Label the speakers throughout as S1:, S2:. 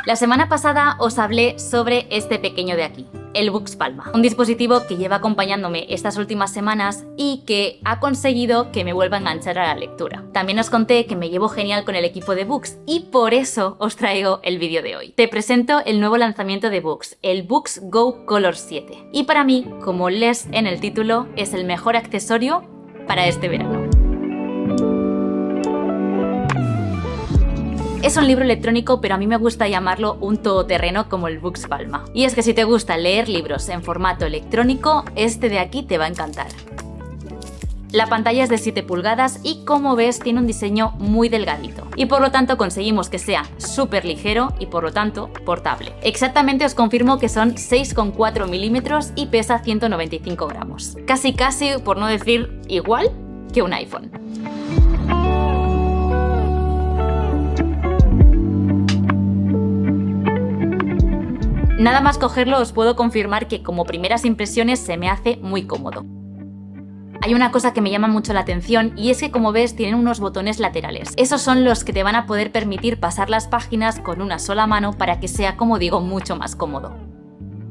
S1: La semana pasada os hablé sobre este pequeño de aquí, el Boox Palma, un dispositivo que lleva acompañándome estas últimas semanas y que ha conseguido que me vuelva a enganchar a la lectura. También os conté que me llevo genial con el equipo de Boox y por eso os traigo el vídeo de hoy. Te presento el nuevo lanzamiento de Boox, el Boox Go Color 7. Y para mí, como lees en el título, es el mejor accesorio para este verano. Es un libro electrónico, pero a mí me gusta llamarlo un todoterreno como el Boox Palma. Y es que si te gusta leer libros en formato electrónico, este de aquí te va a encantar. La pantalla es de 7 pulgadas y como ves tiene un diseño muy delgadito y por lo tanto conseguimos que sea súper ligero y por lo tanto portable. Exactamente os confirmo que son 6,4 milímetros y pesa 195 gramos. Casi, por no decir igual que un iPhone. Nada más cogerlo os puedo confirmar que como primeras impresiones se me hace muy cómodo. Hay una cosa que me llama mucho la atención y es que como ves tienen unos botones laterales. Esos son los que te van a poder permitir pasar las páginas con una sola mano para que sea, como digo, mucho más cómodo.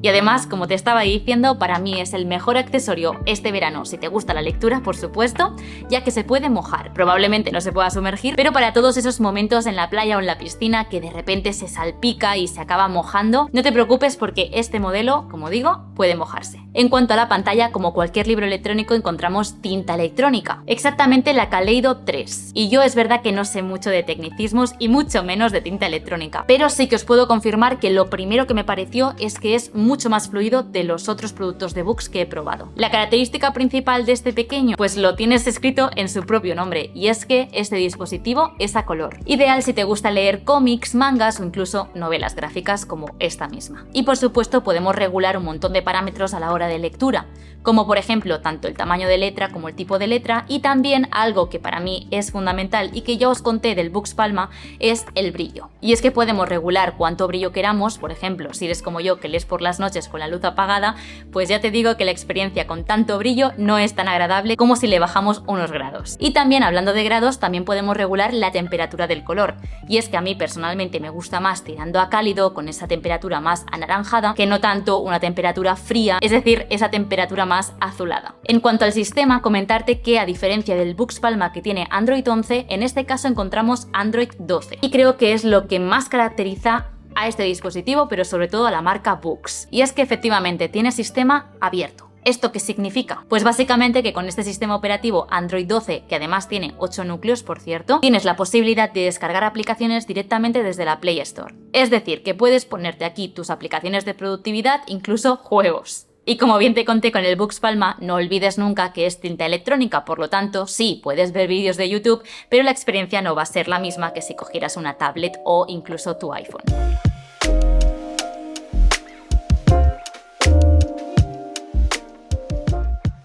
S1: Y además, como te estaba diciendo, para mí es el mejor accesorio este verano, si te gusta la lectura, por supuesto, ya que se puede mojar. Probablemente no se pueda sumergir, pero para todos esos momentos en la playa o en la piscina que de repente se salpica y se acaba mojando, no te preocupes porque este modelo, como digo, puede mojarse. En cuanto a la pantalla, como cualquier libro electrónico, encontramos tinta electrónica, exactamente la Kaleido 3. Y yo es verdad que no sé mucho de tecnicismos y mucho menos de tinta electrónica, pero sí que os puedo confirmar que lo primero que me pareció es que es mucho más fluido de los otros productos de Boox que he probado. La característica principal de este pequeño, pues lo tienes escrito en su propio nombre, y es que este dispositivo es a color. Ideal si te gusta leer cómics, mangas o incluso novelas gráficas como esta misma. Y por supuesto podemos regular un montón de parámetros a la hora de lectura, como por ejemplo tanto el tamaño de letra como el tipo de letra, y también algo que para mí es fundamental y que ya os conté del Boox Palma es el brillo. Y es que podemos regular cuánto brillo queramos, por ejemplo, si eres como yo que lees por las noches con la luz apagada, pues ya te digo que la experiencia con tanto brillo no es tan agradable como si le bajamos unos grados. Y también hablando de grados, también podemos regular la temperatura del color, y es que a mí personalmente me gusta más tirando a cálido con esa temperatura más anaranjada que no tanto una temperatura fría, es decir, esa temperatura más azulada. En cuanto al sistema, comentarte que a diferencia del Boox Palma que tiene Android 11, en este caso encontramos Android 12 y creo que es lo que más caracteriza a este dispositivo, pero sobre todo a la marca Boox. Y es que efectivamente tiene sistema abierto. ¿Esto qué significa? Pues básicamente que con este sistema operativo Android 12, que además tiene 8 núcleos por cierto, tienes la posibilidad de descargar aplicaciones directamente desde la Play Store. Es decir, que puedes ponerte aquí tus aplicaciones de productividad, incluso juegos. Y como bien te conté con el Boox Palma, no olvides nunca que es tinta electrónica, por lo tanto, sí, puedes ver vídeos de YouTube, pero la experiencia no va a ser la misma que si cogieras una tablet o incluso tu iPhone.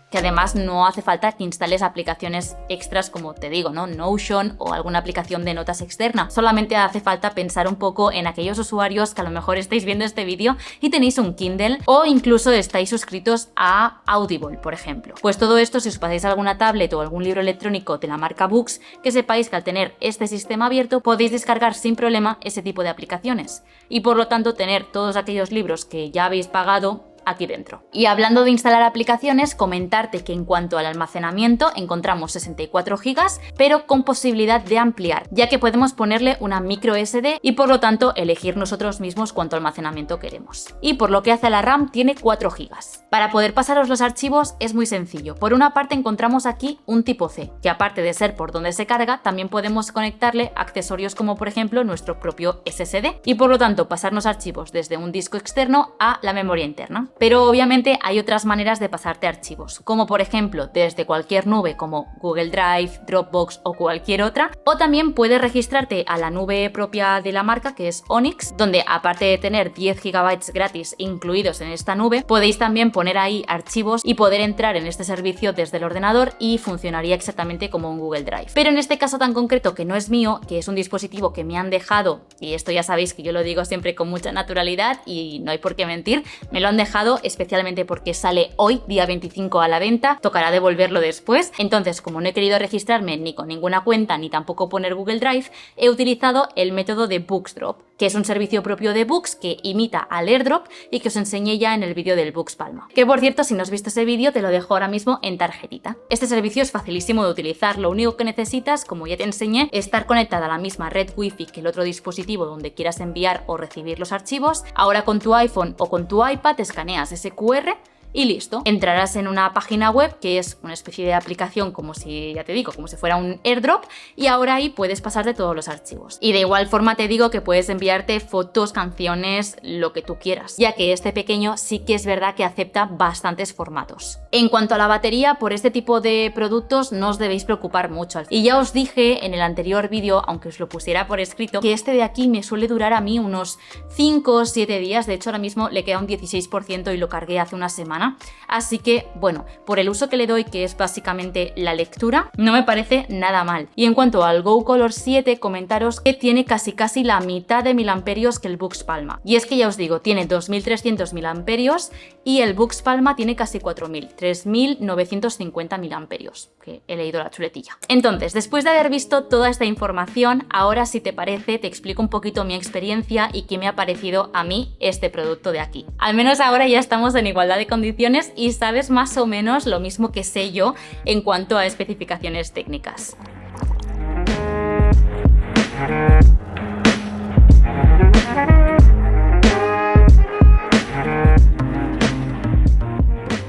S1: Que además no hace falta que instales aplicaciones extras como te digo, ¿no? Notion o alguna aplicación de notas externa. Solamente hace falta pensar un poco en aquellos usuarios que a lo mejor estáis viendo este vídeo y tenéis un Kindle o incluso estáis suscritos a Audible, por ejemplo. Pues todo esto, si os pasáis alguna tablet o algún libro electrónico de la marca Boox, que sepáis que al tener este sistema abierto podéis descargar sin problema ese tipo de aplicaciones y por lo tanto tener todos aquellos libros que ya habéis pagado aquí dentro. Y hablando de instalar aplicaciones, comentarte que en cuanto al almacenamiento encontramos 64 GB, pero con posibilidad de ampliar, ya que podemos ponerle una micro SD y por lo tanto elegir nosotros mismos cuánto almacenamiento queremos. Y por lo que hace a la RAM, tiene 4 GB. Para poder pasaros los archivos es muy sencillo. Por una parte encontramos aquí un tipo C, que aparte de ser por donde se carga, también podemos conectarle accesorios como por ejemplo nuestro propio SSD y por lo tanto pasarnos archivos desde un disco externo a la memoria interna. Pero obviamente hay otras maneras de pasarte archivos, como por ejemplo desde cualquier nube como Google Drive, Dropbox o cualquier otra, o también puedes registrarte a la nube propia de la marca que es Onyx, donde aparte de tener 10 GB gratis incluidos en esta nube, podéis también poner ahí archivos y poder entrar en este servicio desde el ordenador y funcionaría exactamente como un Google Drive. Pero en este caso tan concreto que no es mío, que es un dispositivo que me han dejado, y esto ya sabéis que yo lo digo siempre con mucha naturalidad y no hay por qué mentir, me lo han dejado especialmente porque sale hoy, día 25 a la venta, tocará devolverlo después, entonces como no he querido registrarme ni con ninguna cuenta ni tampoco poner Google Drive, he utilizado el método de Boox Drop, que es un servicio propio de Boox que imita al AirDrop y que os enseñé ya en el vídeo del Boox Palma. Que por cierto, si no has visto ese vídeo, te lo dejo ahora mismo en tarjetita. Este servicio es facilísimo de utilizar, lo único que necesitas, como ya te enseñé, es estar conectada a la misma red Wi-Fi que el otro dispositivo donde quieras enviar o recibir los archivos. Ahora con tu iPhone o con tu iPad escaneas ese QR y listo. Entrarás en una página web que es una especie de aplicación como si, ya te digo, como si fuera un AirDrop, y ahora ahí puedes pasarte todos los archivos. Y de igual forma te digo que puedes enviarte fotos, canciones, lo que tú quieras, ya que este pequeño sí que es verdad que acepta bastantes formatos. En cuanto a la batería, por este tipo de productos no os debéis preocupar mucho. Y ya os dije en el anterior vídeo, aunque os lo pusiera por escrito, que este de aquí me suele durar a mí unos 5 o 7 días. De hecho, ahora mismo le queda un 16% y lo cargué hace una semana. Así que, bueno, por el uso que le doy, que es básicamente la lectura, no me parece nada mal. Y en cuanto al Go Color 7, comentaros que tiene casi la mitad de miliamperios que el Boox Palma. Y es que ya os digo, tiene 2300 miliamperios y el Boox Palma tiene casi 4000, 3950 miliamperios, que he leído la chuletilla. Entonces, después de haber visto toda esta información, ahora si te parece, te explico un poquito mi experiencia y qué me ha parecido a mí este producto de aquí. Al menos ahora ya estamos en igualdad de condiciones y sabes más o menos lo mismo que sé yo en cuanto a especificaciones técnicas.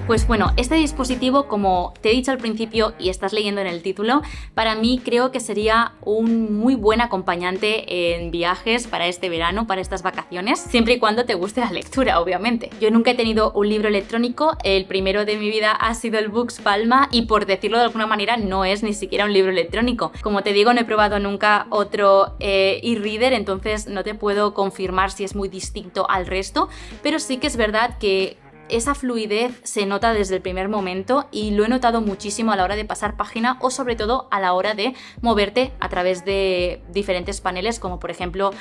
S1: Pues bueno, este dispositivo, como te he dicho al principio y estás leyendo en el título, para mí creo que sería un muy buen acompañante en viajes para este verano, para estas vacaciones, siempre y cuando te guste la lectura, obviamente. Yo nunca he tenido un libro electrónico, el primero de mi vida ha sido el Boox Palma y, por decirlo de alguna manera, no es ni siquiera un libro electrónico. Como te digo, no he probado nunca otro e-reader, entonces no te puedo confirmar si es muy distinto al resto, pero sí que es verdad que esa fluidez se nota desde el primer momento y lo he notado muchísimo a la hora de pasar página o sobre todo a la hora de moverte a través de diferentes paneles, como por ejemplo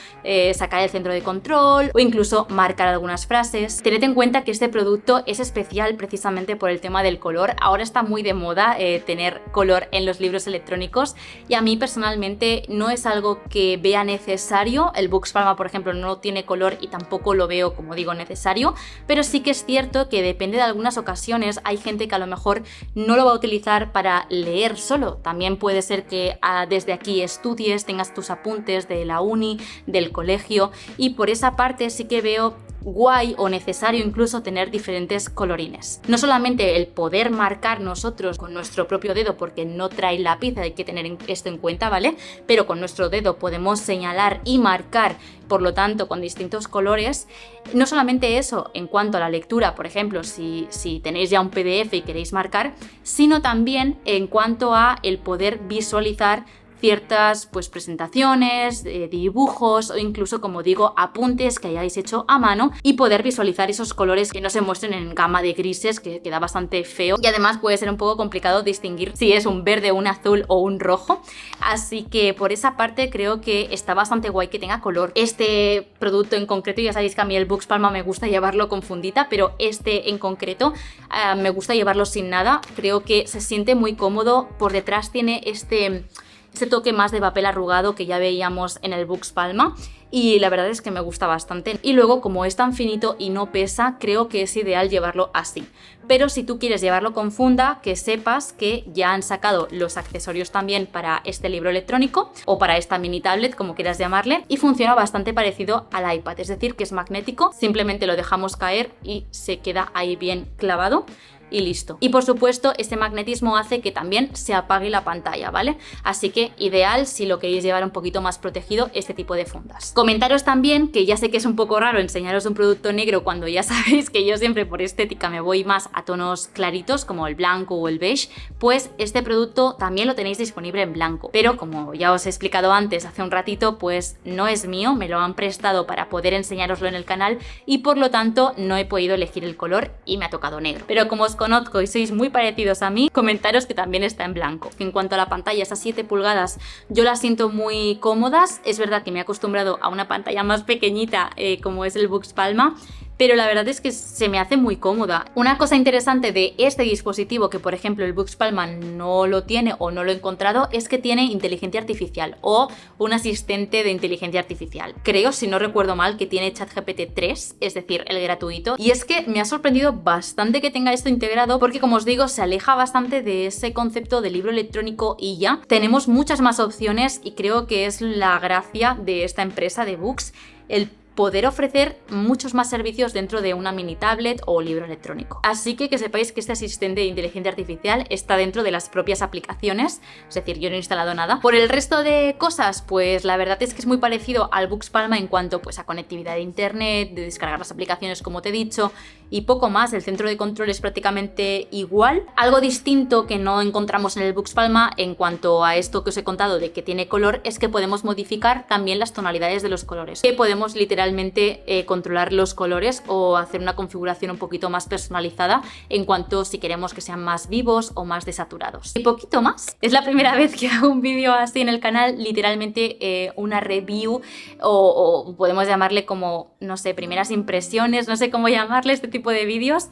S1: sacar el centro de control o incluso marcar algunas frases. Tened en cuenta que este producto es especial precisamente por el tema del color. Ahora está muy de moda tener color en los libros electrónicos y a mí personalmente no es algo que vea necesario. El Boox Palma, por ejemplo, no tiene color y tampoco lo veo, como digo, necesario, pero sí que es cierto que depende de algunas ocasiones. Hay gente que a lo mejor no lo va a utilizar para leer solo. También puede ser que desde aquí estudies, tengas tus apuntes de la uni, del colegio, y por esa parte sí que veo guay o necesario incluso tener diferentes colorines. No solamente el poder marcar nosotros con nuestro propio dedo, porque no trae lápiz, hay que tener esto en cuenta, ¿vale? Pero con nuestro dedo podemos señalar y marcar, por lo tanto, con distintos colores. No solamente eso, en cuanto a la lectura, por ejemplo, si tenéis ya un PDF y queréis marcar, sino también en cuanto a el poder visualizar ciertas presentaciones, dibujos o incluso, como digo, apuntes que hayáis hecho a mano y poder visualizar esos colores que no se muestren en gama de grises, que queda bastante feo y además puede ser un poco complicado distinguir si es un verde, un azul o un rojo. Así que por esa parte creo que está bastante guay que tenga color. Este producto en concreto, ya sabéis que a mí el Boox Palma me gusta llevarlo con fundita, pero este en concreto me gusta llevarlo sin nada. Creo que se siente muy cómodo. Por detrás tiene este toque más de papel arrugado que ya veíamos en el Boox Palma y la verdad es que me gusta bastante. Y luego, como es tan finito y no pesa, creo que es ideal llevarlo así. Pero si tú quieres llevarlo con funda, que sepas que ya han sacado los accesorios también para este libro electrónico o para esta mini tablet, como quieras llamarle, y funciona bastante parecido al iPad, es decir, que es magnético, simplemente lo dejamos caer y se queda ahí bien clavado. Y listo. Y por supuesto, este magnetismo hace que también se apague la pantalla, ¿vale? Así que ideal si lo queréis llevar un poquito más protegido, este tipo de fundas. Comentaros también que ya sé que es un poco raro enseñaros un producto negro cuando ya sabéis que yo siempre por estética me voy más a tonos claritos como el blanco o el beige, pues este producto también lo tenéis disponible en blanco. Pero como ya os he explicado antes hace un ratito, pues no es mío, me lo han prestado para poder enseñároslo en el canal y por lo tanto no he podido elegir el color y me ha tocado negro. Pero como os conozco y sois muy parecidos a mí, comentaros que también está en blanco. En cuanto a la pantalla, esas 7 pulgadas yo las siento muy cómodas. Es verdad que me he acostumbrado a una pantalla más pequeñita como es el Boox Palma, pero la verdad es que se me hace muy cómoda. Una cosa interesante de este dispositivo, que por ejemplo el Books Palma no lo tiene o no lo he encontrado, es que tiene inteligencia artificial o un asistente de inteligencia artificial. Creo, si no recuerdo mal, que tiene ChatGPT 3, es decir, el gratuito. Y es que me ha sorprendido bastante que tenga esto integrado porque, como os digo, se aleja bastante de ese concepto de libro electrónico y ya. Tenemos muchas más opciones y creo que es la gracia de esta empresa de Books, el poder ofrecer muchos más servicios dentro de una mini tablet o libro electrónico. Así que sepáis que este asistente de inteligencia artificial está dentro de las propias aplicaciones, es decir, yo no he instalado nada. Por el resto de cosas, pues la verdad es que es muy parecido al Books Palma en cuanto pues a conectividad de internet, de descargar las aplicaciones como te he dicho y poco más. El centro de control es prácticamente igual. Algo distinto que no encontramos en el Books Palma en cuanto a esto que os he contado de que tiene color es que podemos modificar también las tonalidades de los colores, que podemos literalmente controlar los colores o hacer una configuración un poquito más personalizada en cuanto si queremos que sean más vivos o más desaturados. Y poquito más. Es la primera vez que hago un vídeo así en el canal, literalmente una review o podemos llamarle como, no sé, primeras impresiones, no sé cómo llamarle este tipo de vídeos,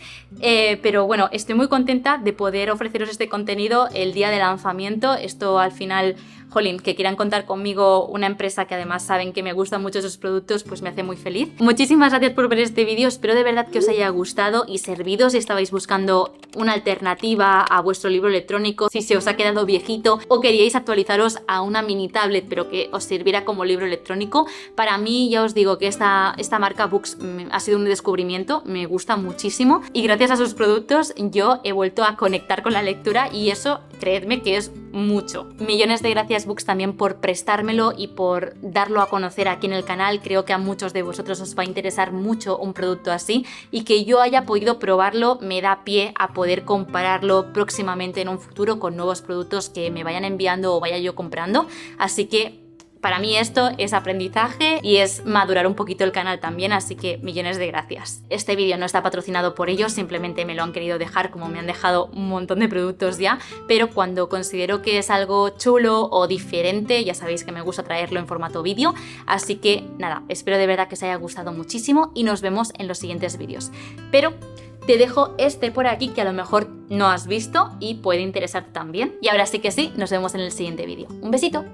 S1: pero bueno, estoy muy contenta de poder ofreceros este contenido el día de lanzamiento. Esto al final, jolín, que quieran contar conmigo, una empresa que además saben que me gustan mucho sus productos, pues me hace muy feliz. Muchísimas gracias por ver este vídeo, espero de verdad que os haya gustado y servido si estabais buscando una alternativa a vuestro libro electrónico, si se os ha quedado viejito o queríais actualizaros a una mini tablet pero que os sirviera como libro electrónico. Para mí, ya os digo que esta marca Books ha sido un descubrimiento, me gusta muchísimo y gracias a sus productos yo he vuelto a conectar con la lectura y eso, creedme que es mucho. Millones de gracias Books también por prestármelo y por darlo a conocer aquí en el canal. Creo que a muchos de vosotros os va a interesar mucho un producto así y que yo haya podido probarlo me da pie a poder compararlo próximamente en un futuro con nuevos productos que me vayan enviando o vaya yo comprando. Así que para mí esto es aprendizaje y es madurar un poquito el canal también, así que millones de gracias. Este vídeo no está patrocinado por ellos, simplemente me lo han querido dejar como me han dejado un montón de productos ya, pero cuando considero que es algo chulo o diferente, ya sabéis que me gusta traerlo en formato vídeo, así que nada, espero de verdad que os haya gustado muchísimo y nos vemos en los siguientes vídeos. Pero te dejo este por aquí que a lo mejor no has visto y puede interesarte también. Y ahora sí que sí, nos vemos en el siguiente vídeo. Un besito.